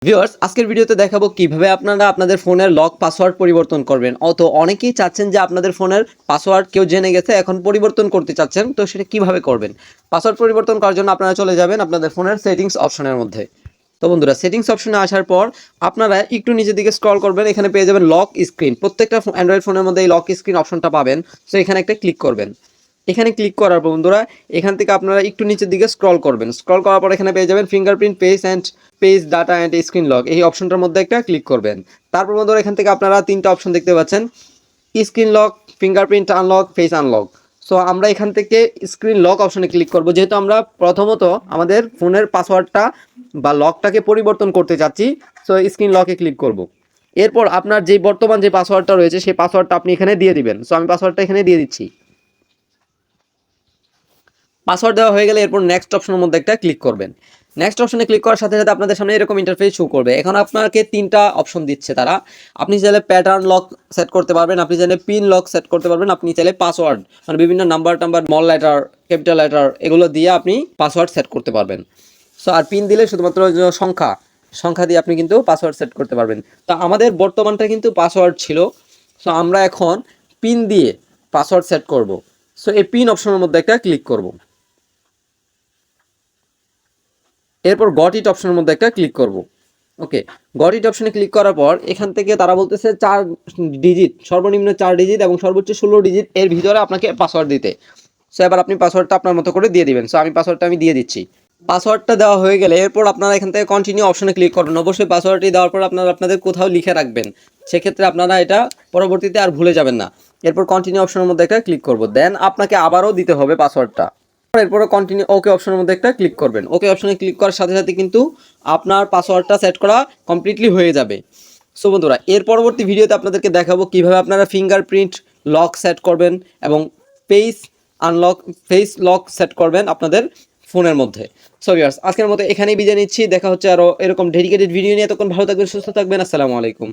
Viewers, আজকের ভিডিওতে দেখাবো কিভাবে আপনারা আপনাদের ফোনের লক পাসওয়ার্ড পরিবর্তন করবেন। অনেকেই চাচ্ছেন যে আপনাদের ফোনের পাসওয়ার্ড কেউ জেনে গেছে, এখন পরিবর্তন করতে চাচ্ছেন, তো সেটা কিভাবে করবেন। পাসওয়ার্ড পরিবর্তন করার জন্য আপনারা চলে যাবেন আপনাদের ফোনের সেটিংস অপশনের মধ্যে। তো বন্ধুরা, সেটিংস অপশনে আসার পর আপনারা একটু নিচের দিকে স্ক্রল করবেন, এখানে পেয়ে যাবেন লক স্ক্রিন। প্রত্যেকটা অ্যান্ড্রয়েড ফোনের মধ্যে এই লক স্ক্রিন অপশনটা পাবেন। সো এখানে একটা ক্লিক করবেন। এখানে ক্লিক করার পর বন্ধুরা, এখান থেকে আপনারা একটু নিচের দিকে স্ক্রল করবেন। স্ক্রল করার পর এখানে পেয়ে যাবেন fingerprint page data and screen lock. এই অপশনটার মধ্যে একটা ক্লিক করবেন। তারপর বন্ধুরা, এখান থেকে আপনারা তিনটা অপশন দেখতে পাচ্ছেন, screen lock, fingerprint unlock, face unlock. So আমরা এখান থেকে স্ক্রিন লক অপশনে ক্লিক করব, যেহেতু আমরা প্রথমত আমাদের ফোনের পাসওয়ার্ডটা বা লকটাকে পরিবর্তন করতে চাচ্ছি। সো স্ক্রিন লকে ক্লিক করব। এরপর আপনার যে বর্তমান যে পাসওয়ার্ডটা রয়েছে সেই পাসওয়ার্ডটা আপনি এখানে দিয়ে দিবেন। সো আমি পাসওয়ার্ডটা এখানে দিয়ে দিচ্ছি। পাসওয়ার্ড দেওয়া হয়ে গেলে এরপর নেক্সট অপশনের মধ্যে একটা ক্লিক করবেন। নেক্সট অপশনে ক্লিক করার সাথে সাথে আপনাদের সামনে এরকম ইন্টারফেস শো করবে। এখন আপনাকে তিনটা অপশন দিচ্ছে তারা। আপনি চাইলে প্যাটার্ন লক সেট করতে পারবেন, আপনি চাইলে পিন লক সেট করতে পারবেন, আপনি চাইলে পাসওয়ার্ড মানে বিভিন্ন number small letter, capital letter এগুলো দিয়ে আপনি পাসওয়ার্ড সেট করতে পারবেন। সো আর পিন দিলে শুধুমাত্র সংখ্যা দিয়ে আপনি কিন্তু পাসওয়ার্ড সেট করতে পারবেন। তো আমাদের বর্তমানটা কিন্তু পাসওয়ার্ড ছিল। সো আমরা এখন পিন দিয়ে পাসওয়ার্ড সেট করব। সো এই পিন অপশনের মধ্যে একটা ক্লিক করব। এরপর গট ইট অপশনের মধ্যে একটা ক্লিক করব। ওকে, গট ইট অপশনে ক্লিক করার পর এখান থেকে তারা বলতেছে 4 ডিজিট, সর্বনিম্ন 4 ডিজিট এবং সর্বোচ্চ 16 ডিজিট এর ভিতরে আপনাকে পাসওয়ার্ড দিতে। সো এবার আপনি পাসওয়ার্ডটা আপনার মতো করে দিয়ে দিবেন। সো আমি পাসওয়ার্ডটা দিয়ে দিচ্ছি। পাসওয়ার্ডটা দেওয়া হয়ে গেলে এরপর আপনারা এখান থেকে কন্টিনিউ অপশনে ক্লিক করবেন। অবশ্যই পাসওয়ার্ডটি দেওয়ার পর আপনারা আপনাদের কোথাও লিখে রাখবেন, সেক্ষেত্রে আপনারা এটা পরবর্তীতে আর ভুলে যাবেন না। এরপর কন্টিনিউ অপশনের মধ্যে একটা ক্লিক করব, দেন আপনাকে আবারও দিতে হবে পাসওয়ার্ডটা। এরপরে কন্টিনিউ ওকে অপশনের মধ্যে একটা ক্লিক করবেন। ওকে অপশনে ক্লিক করার সাথে সাথে কিন্তু আপনার পাসওয়ার্ডটা সেট করা কমপ্লিটলি হয়ে যাবে। সো বন্ধুরা, এর পরবর্তী ভিডিওতে আপনাদেরকে দেখাবো কিভাবে আপনারা ফিঙ্গারপ্রিন্ট লক সেট করবেন এবং face unlock face lock set করবেন আপনাদের ফোনের মধ্যে। সো ভিউয়ার্স, আজকের মতো এখানেই বিদায় নিচ্ছি। দেখা হচ্ছে আরও এরকম ডেডিকেটেড ভিডিও নিয়ে। তখন ভালো থাকবেন, সুস্থ থাকবেন। আসসালামু আলাইকুম।